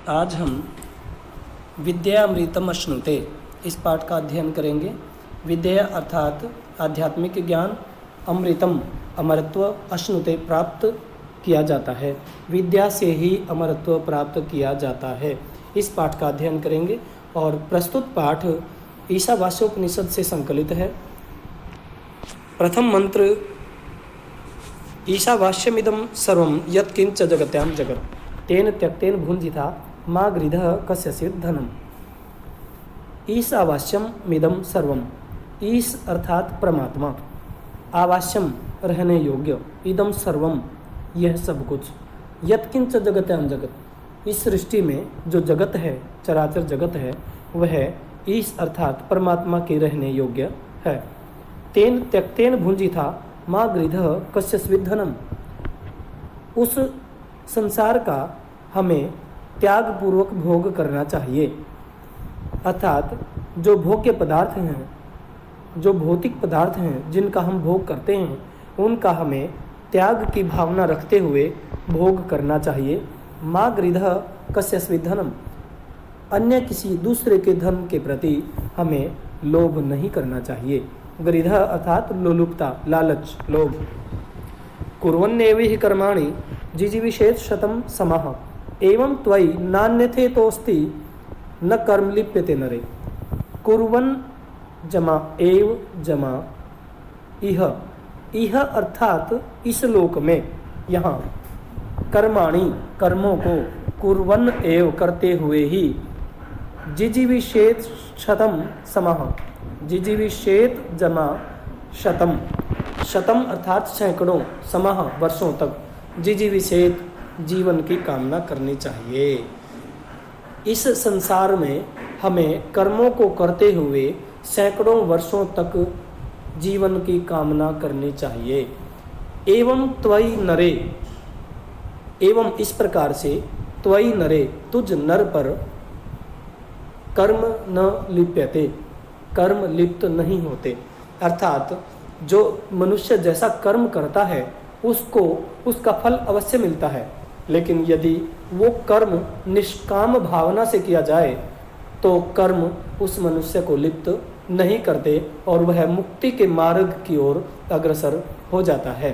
आज हम विद्यामृतम अश्नुते इस पाठ का अध्ययन करेंगे। विद्या अर्थात आध्यात्मिक ज्ञान, अमृतम अमरत्व, अश्नुते प्राप्त किया जाता है। विद्या से ही अमरत्व प्राप्त किया जाता है। इस पाठ का अध्ययन करेंगे और प्रस्तुत पाठ ईशावास्योपनिषद से संकलित है। प्रथम मंत्र ईशावास्यमिदं सर्वं यत्किंच जगत्यां जगत् तेन त्यक्तेन भुञ्जिता मा गृधः कस्यचित् धनम्। ईशावास्यमिदं सर्वं, ईश अर्थात परमात्मा, आवास्यम रहने योग्य, इदम सर्वम यह सब कुछ, यत्किंच जगत्यां जगत इस सृष्टि में जो जगत है, चराचर जगत है, वह ईश अर्थात परमात्मा के रहने योग्य है। तेन त्यक्तेन भुञ्जिता मा गृधः कस्यचित् धनम्, उस संसार का हमें त्याग पूर्वक भोग करना चाहिए। अर्थात जो भोग्य पदार्थ हैं, जो भौतिक पदार्थ हैं जिनका हम भोग करते हैं, उनका हमें त्याग की भावना रखते हुए भोग करना चाहिए। मा गृधः कस्यचित् धनम्, अन्य किसी दूसरे के धन के प्रति हमें लोभ नहीं करना चाहिए। गृधः अर्थात लोलुपता, लालच, लोभ। कुर्वन्नेव हि कर्माणि जिजीविषेत् शतं समः एवं त्वयि नान्यथेतोऽस्ति न कर्म लिप्यते नरे। कुर्वन् जमा एव जमा इह, इह अर्थात इस लोक में, यहाँ कर्माणि कर्मों को, कुर्वन् एव करते हुए ही, जिजीविषेत् शतं समः, जिजीविषेत् जमा शतम, शतम अर्थात सैकड़ों, समः वर्षों तक, जिजीविषेत् जीवन की कामना करनी चाहिए। इस संसार में हमें कर्मों को करते हुए सैकड़ों वर्षों तक जीवन की कामना करनी चाहिए। एवं त्वयि नरे, एवं इस प्रकार से, त्वयि नरे तुझ नर पर, कर्म न लिप्यते, कर्म लिप्त नहीं होते। अर्थात जो मनुष्य जैसा कर्म करता है उसको उसका फल अवश्य मिलता है, लेकिन यदि वो कर्म निष्काम भावना से किया जाए तो कर्म उस मनुष्य को लिप्त नहीं करते और वह मुक्ति के मार्ग की ओर अग्रसर हो जाता है।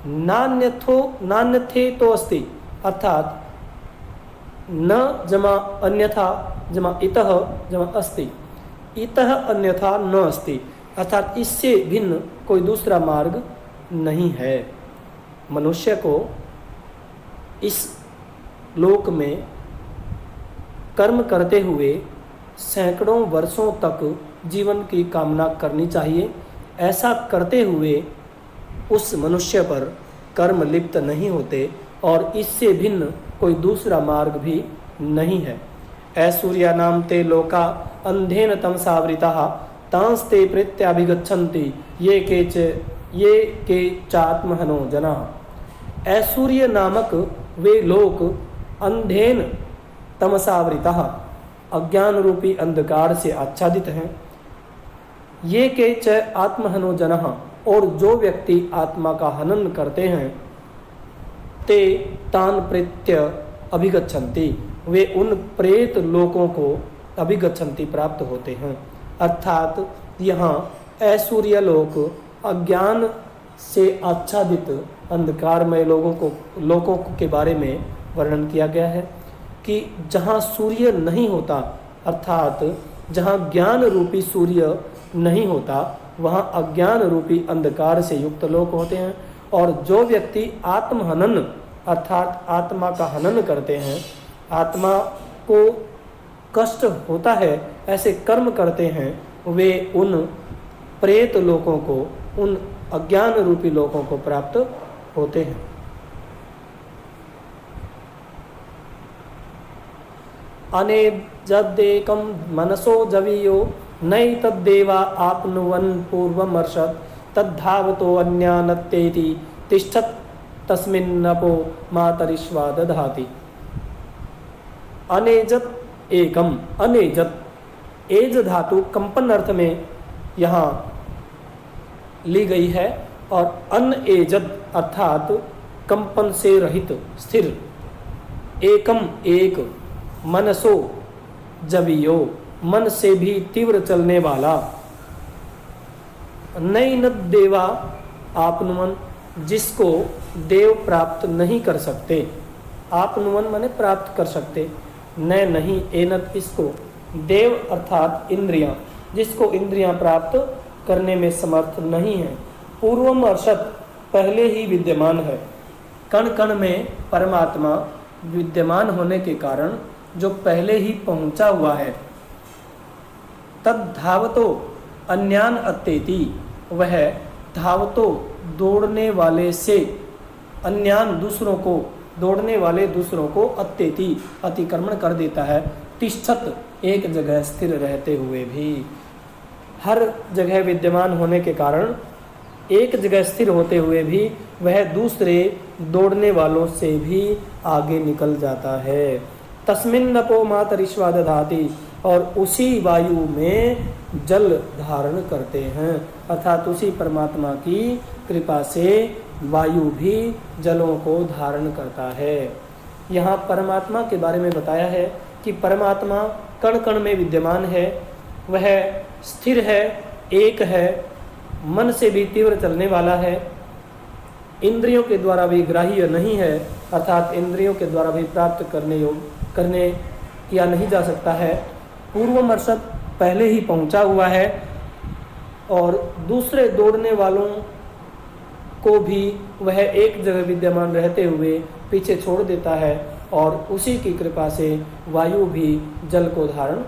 नान्यथे तो अस्ति अर्थात न जमा अन्यथा जमा इतः जमा अस्ति, इतः अन्यथा न अस्ति अर्थात इससे भिन्न कोई दूसरा मार्ग नहीं है। मनुष्य को इस लोक में कर्म करते हुए सैकड़ों वर्षों तक जीवन की कामना करनी चाहिए। ऐसा करते हुए उस मनुष्य पर कर्म लिप्त नहीं होते और इससे भिन्न कोई दूसरा मार्ग भी नहीं है। ऐश्वर्यानां ते लोका अंधेन तमसावृताः तांस्ते प्रेत्याभिगच्छन्ति ये के चात्महनो जनाः। ऐश्वर्य नामक वे लोक अंधेन तमसावृतः, अज्ञान रूपी अंधकार से आच्छादित हैं। ये के च आत्महनो जनः, और जो व्यक्ति आत्मा का हनन करते हैं, ते तान प्रेत्य अभिगच्छन्ति, वे उन प्रेत लोकों को अभिगच्छन्ति प्राप्त होते हैं। अर्थात यहाँ ऐश्वर्य लोक अज्ञान से आच्छादित अंधकारमय लोकों के बारे में वर्णन किया गया है कि जहाँ सूर्य नहीं होता, अर्थात जहाँ ज्ञान रूपी सूर्य नहीं होता, वहाँ अज्ञान रूपी अंधकार से युक्त लोक होते हैं। और जो व्यक्ति आत्महनन अर्थात आत्मा का हनन करते हैं, आत्मा को कष्ट होता है ऐसे कर्म करते हैं, वे उन प्रेत लोकों को, उन अज्ञान रूपी लोकों को प्राप्त होते हैं। अनेजदेकं मनसो जवीयो नैतद्देवा आप्नुवन् पूर्वमर्षत् तद्धावतो अन्यानत्येति तिष्ठत् तस्मिन्नपो मातरिश्वा दधाति। अनेजत एकम, अनेजत एज धातु कंपन अर्थ में यहाँ ली गई है और अनएजद अर्थात कंपन से रहित, स्थिर। एकम एक, मनसो जबियो, मन से भी तीव्र चलने वाला। नई न देवा आपनुमन, जिसको देव प्राप्त नहीं कर सकते। आपनुमन माने प्राप्त कर सकते, न नहीं एनत इसको, देव अर्थात इंद्रियां, जिसको इंद्रियां प्राप्त करने में समर्थ नहीं है। पूर्वम अर्षत, पहले ही विद्यमान है। कण कण में परमात्मा विद्यमान होने के कारण जो पहले ही पहुंचा हुआ है। तद धावतो अन्यान अत्येति, वह धावतो दौड़ने वाले से, अन्यान दूसरों को, दौड़ने वाले दूसरों को, अत्येति अतिक्रमण कर देता है। तिष्ठत, एक जगह स्थिर रहते हुए भी, हर जगह विद्यमान होने के कारण एक जगह स्थिर होते हुए भी वह दूसरे दौड़ने वालों से भी आगे निकल जाता है। तस्मिन् नपो मातरिश्वा दधाति, और उसी वायु में जल धारण करते हैं, अर्थात उसी परमात्मा की कृपा से वायु भी जलों को धारण करता है। यहाँ परमात्मा के बारे में बताया है कि परमात्मा कण कण में विद्यमान है, वह स्थिर है, एक है, मन से भी तीव्र चलने वाला है, इंद्रियों के द्वारा भी ग्राह्य नहीं है, अर्थात इंद्रियों के द्वारा भी प्राप्त करने किया नहीं जा सकता है। पूर्वमर्षत, पहले ही पहुंचा हुआ है, और दूसरे दौड़ने वालों को भी वह एक जगह विद्यमान रहते हुए पीछे छोड़ देता है, और उसी की कृपा से वायु भी जल को धारण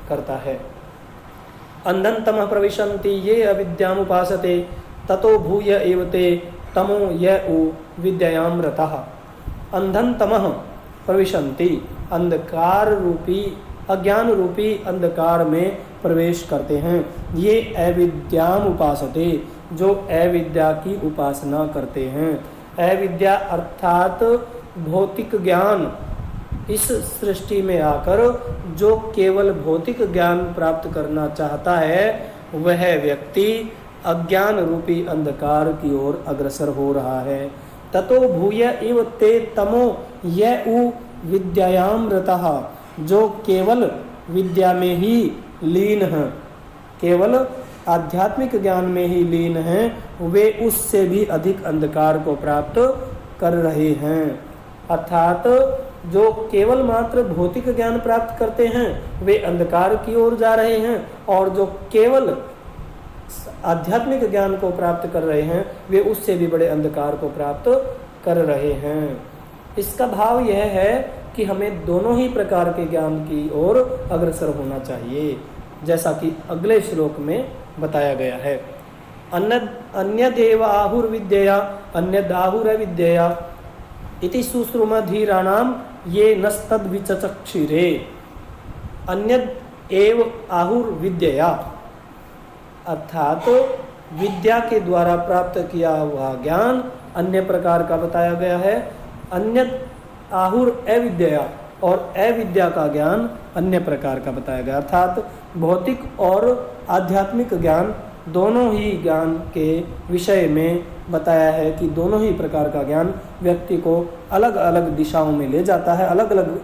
करता है। अंधन्तमः प्रविशन्ति ये अविद्यामुपासते, ततो भूय एव ते तमो य उ विद्यायाम रतः। अंधन्तमः प्रविशन्ति, अंधकार रूपी, अज्ञान रूपी अंधकार में प्रवेश करते हैं। ये अविद्याम उपासते, जो अविद्या की उपासना करते हैं। अविद्या अर्थात भौतिक ज्ञान, इस सृष्टि में आकर जो केवल भौतिक ज्ञान प्राप्त करना चाहता है, वह व्यक्ति अज्ञान रूपी अंधकार की ओर अग्रसर हो रहा है। ततो भूय इव ते तमो य उ विद्यायाम रतः, जो केवल विद्या में ही लीन है, केवल आध्यात्मिक ज्ञान में ही लीन हैं, वे उससे भी अधिक अंधकार को प्राप्त कर रहे हैं। अर्थात जो केवल मात्र भौतिक ज्ञान प्राप्त करते हैं वे अंधकार की ओर जा रहे हैं, और जो केवल आध्यात्मिक ज्ञान को प्राप्त कर रहे हैं वे उससे भी बड़े अंधकार को प्राप्त कर रहे हैं। इसका भाव यह है कि हमें दोनों ही प्रकार के ज्ञान की ओर अग्रसर होना चाहिए, जैसा कि अगले श्लोक में बताया गया है। अन्यदेव आहुर्विद्यया अन्यदाहुरविद्यया इति सुश्रुमधीराणाम ये नस्तद्विचक्षिरे। अन्यद एव आहुर्विद्यया, अर्थात विद्या के द्वारा प्राप्त किया हुआ ज्ञान अन्य प्रकार का बताया गया है। अन्यद आहुर अविद्या, और अविद्या का ज्ञान अन्य प्रकार का बताया गया, अर्थात भौतिक और आध्यात्मिक ज्ञान दोनों ही ज्ञान के विषय में बताया है कि दोनों ही प्रकार का ज्ञान व्यक्ति को अलग अलग दिशाओं में ले जाता है, अलग अलग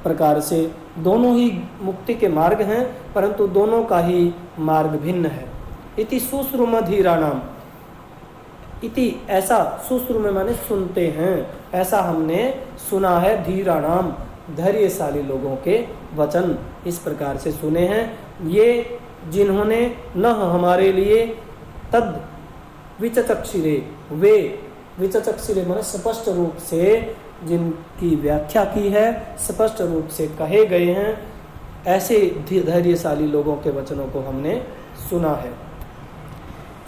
प्रकार से। दोनों ही मुक्ति के मार्ग हैं, परंतु दोनों का ही मार्ग भिन्न है। इति सुश्रुमधीराणाम, इति ऐसा, सुश्रुम माने सुनते हैं, ऐसा हमने सुना है, धीराणाम धैर्यशाली लोगों के वचन इस प्रकार से सुने हैं। ये जिन्होंने न हमारे लिए तद विचचक्षिरे, वे विचचक्षिरे माने स्पष्ट रूप से जिनकी व्याख्या की है, स्पष्ट रूप से कहे गए हैं, ऐसे धैर्यशाली लोगों के वचनों को हमने सुना है।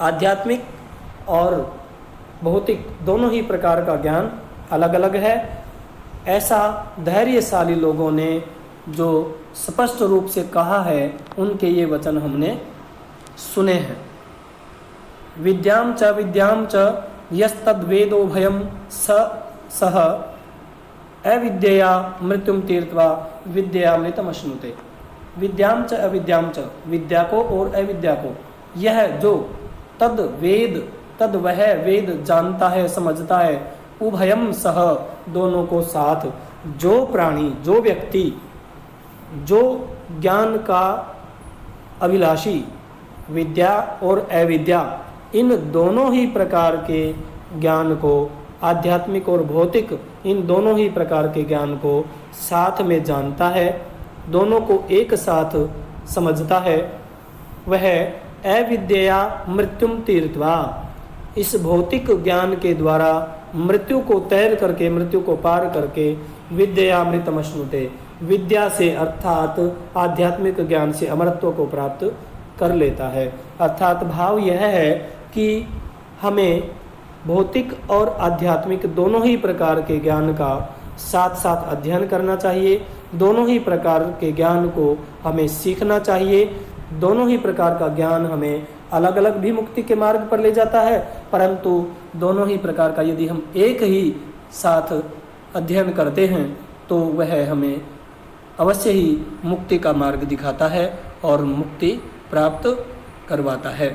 आध्यात्मिक और भौतिक दोनों ही प्रकार का ज्ञान अलग अलग है, ऐसा धैर्यशाली लोगों ने जो स्पष्ट रूप से कहा है, उनके ये वचन हमने सुने हैं। विद्याम च यस्तद्वेदो भयम सह अविद्यया मृत्युम तीर्थवा विद्यामृतम अश्नुते। विद्याम च अविद्याम च, विद्या को और अविद्या को, यह जो तद वेद, तद वह वेद जानता है, समझता है, उभयम सह दोनों को साथ, जो प्राणी, जो व्यक्ति जो ज्ञान का अभिलाषी विद्या और अविद्या, इन दोनों ही प्रकार के ज्ञान को, आध्यात्मिक और भौतिक इन दोनों ही प्रकार के ज्ञान को साथ में जानता है, दोनों को एक साथ समझता है, वह अविद्या मृत्युम तीर्थवा, इस भौतिक ज्ञान के द्वारा मृत्यु को तैर करके, मृत्यु को पार करके, विद्यामृतमश्नुते, विद्या से अर्थात आध्यात्मिक ज्ञान से अमरत्व को प्राप्त कर लेता है। अर्थात भाव यह है कि हमें भौतिक और आध्यात्मिक दोनों ही प्रकार के ज्ञान का साथ साथ अध्ययन करना चाहिए, दोनों ही प्रकार के ज्ञान को हमें सीखना चाहिए। दोनों ही प्रकार का ज्ञान हमें अलग अलग भी मुक्ति के मार्ग पर ले जाता है, परंतु दोनों ही प्रकार का यदि हम एक ही साथ अध्ययन करते हैं तो वह हमें अवश्य ही मुक्ति का मार्ग दिखाता है और मुक्ति प्राप्त करवाता है।